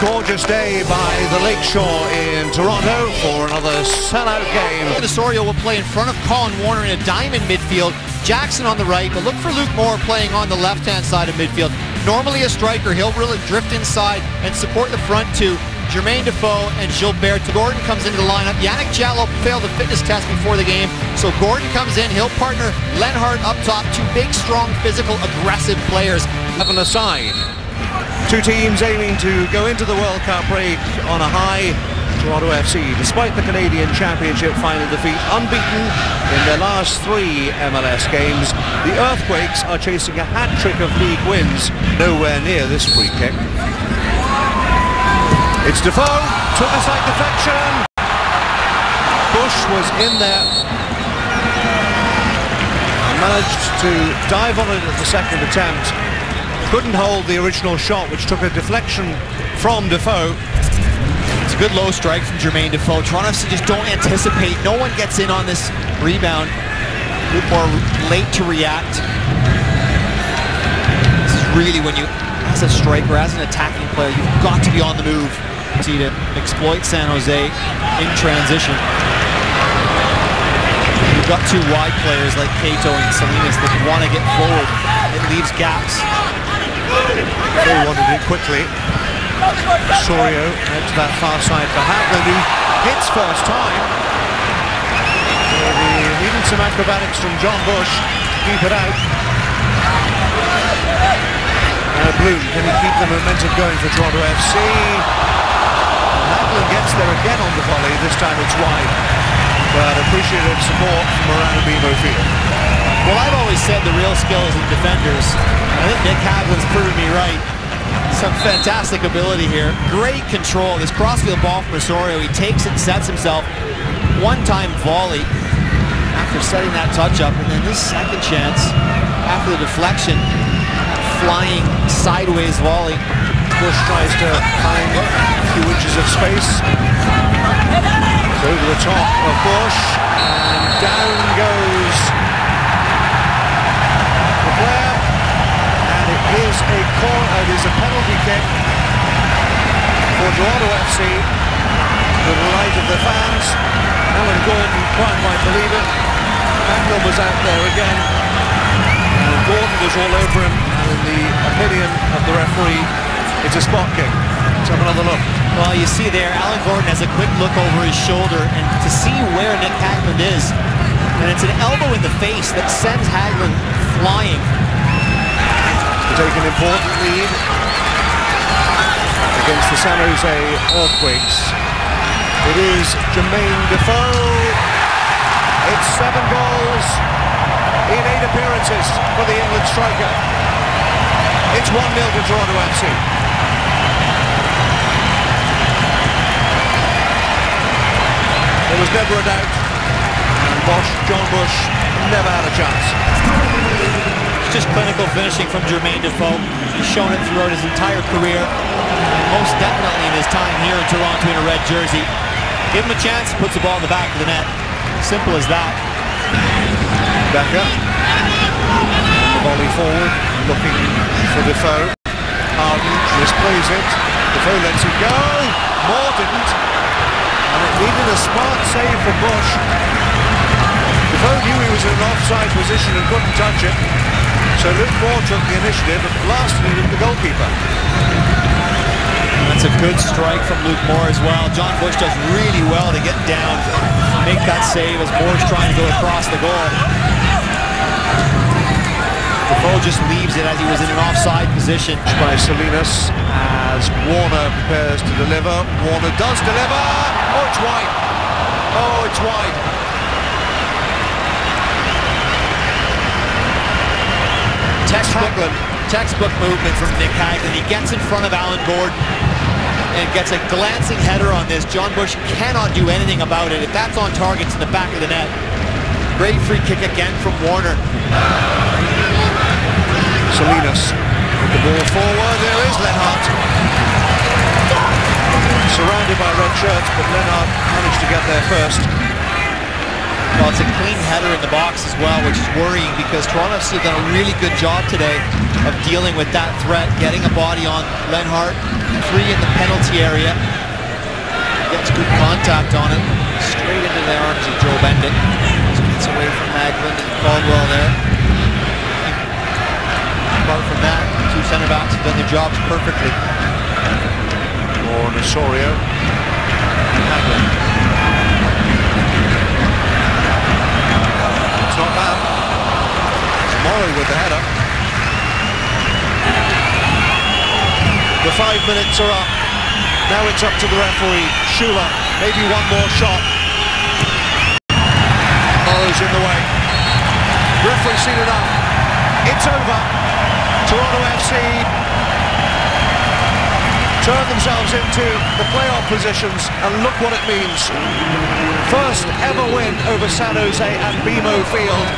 Gorgeous day by the lakeshore in Toronto for another sellout game. Osorio will play in front of Colin Warner in a diamond midfield. Jackson on the right, but look for Luke Moore playing on the left-hand side of midfield. Normally a striker, he'll really drift inside and support the front two. Jermaine Defoe and Gilbert. Gordon comes into the lineup. Yannick Jallo failed the fitness test before the game, so Gordon comes in. He'll partner Lenhart up top. Two big, strong, physical, aggressive players. 11 aside. Two teams aiming to go into the World Cup break on a high. Toronto FC, despite the Canadian Championship final defeat, unbeaten in their last 3 MLS games. The Earthquakes are chasing a hat-trick of league wins. Nowhere near this free kick. It's Defoe, took a side deflection. Bush was in there. Managed to dive on it at the second attempt. Couldn't hold the original shot, which took a deflection from Defoe. It's a good low strike from Jermaine Defoe. Toronto FC just don't anticipate. No one gets in on this rebound. A bit more late to react. This is really when you, as a striker, as an attacking player, you've got to be on the move to exploit San Jose in transition. You've got two wide players like Cato and Salinas that want to get forward. It leaves gaps. They wanted it quickly. Osorio out to that far side for Hadlin, who hits first time. Needing some acrobatics from John Bush to keep it out. Bloom, can he keep the momentum going for Toronto FC? Hadlin gets there again on the volley. This time it's wide, but appreciated support from around BMO Field. Well, I've always said the real skill is in defenders. I think Nick Hadlin's proven me right. Some fantastic ability here. Great control. This crossfield ball from Osorio. He takes it, sets himself. One-time volley after setting that touch up. And then this second chance after the deflection. Flying sideways volley. Bush tries to find a few inches of space. Over the top of Bush. And down goes the player. And it is a corner. It is a penalty kick for Toronto FC. To the right of the fans. Alan Gordon can't quite believe it. Handel was out there again. And Gordon was all over him. And in the opinion of the referee, it's a spot kick. Let's have another look. Well, you see there, Alan Gordon has a quick look over his shoulder, and to see where Nick Hadlin is, and it's an elbow in the face that sends Hadlin flying. To take an important lead against the San Jose Earthquakes. It is Jermaine Defoe. It's 7 goals in 8 appearances for the England striker. It's 1-0 to Toronto FC. There was never a doubt. And John Bush never had a chance. It's just clinical finishing from Jermaine Defoe. He's shown it throughout his entire career, and most definitely in his time here in Toronto in a red jersey. Give him a chance, puts the ball in the back of the net. Simple as that. Becker. Volley forward, looking for Defoe. Harden misplays it. Defoe lets it go. Moore didn't. And it needed a smart save from Bush. Defoe knew he was in an offside position and couldn't touch it. So Luke Moore took the initiative and blasted it at the goalkeeper. That's a good strike from Luke Moore as well. John Bush does really well to get down, make that save as Moore's trying to go across the goal. Defoe just leaves it as he was in an offside position. By Salinas as Warner prepares to deliver. Warner does deliver. Oh, it's wide. Oh, it's wide. Textbook movement from Nick Hadlin. He gets in front of Alan Gordon and gets a glancing header on this. John Bush cannot do anything about it. If that's on target, it's in the back of the net. Great free kick again from Warner. Salinas with the ball forward. There is Lenhart. Surrounded by red shirts, but Lenhart managed to get there first. Well, it's a clean header in the box as well, which is worrying because Toronto FC have done a really good job today of dealing with that threat, getting a body on Lenhart, free in the penalty area. Gets good contact on it, straight into the arms of Joe Bendit. Gets away from Haglund and Caldwell there. Apart from that, the two center backs have done their jobs perfectly. Or Osorio. Haglund. It's not bad. It's Morrow with the header. The 5 minutes are up. Now it's up to the referee, Schuler. Maybe one more shot. Morrow's in the way. Referee seen enough. It's over. Toronto FC turn themselves into the playoff positions, and look what it means. First ever win over San Jose at BMO Field.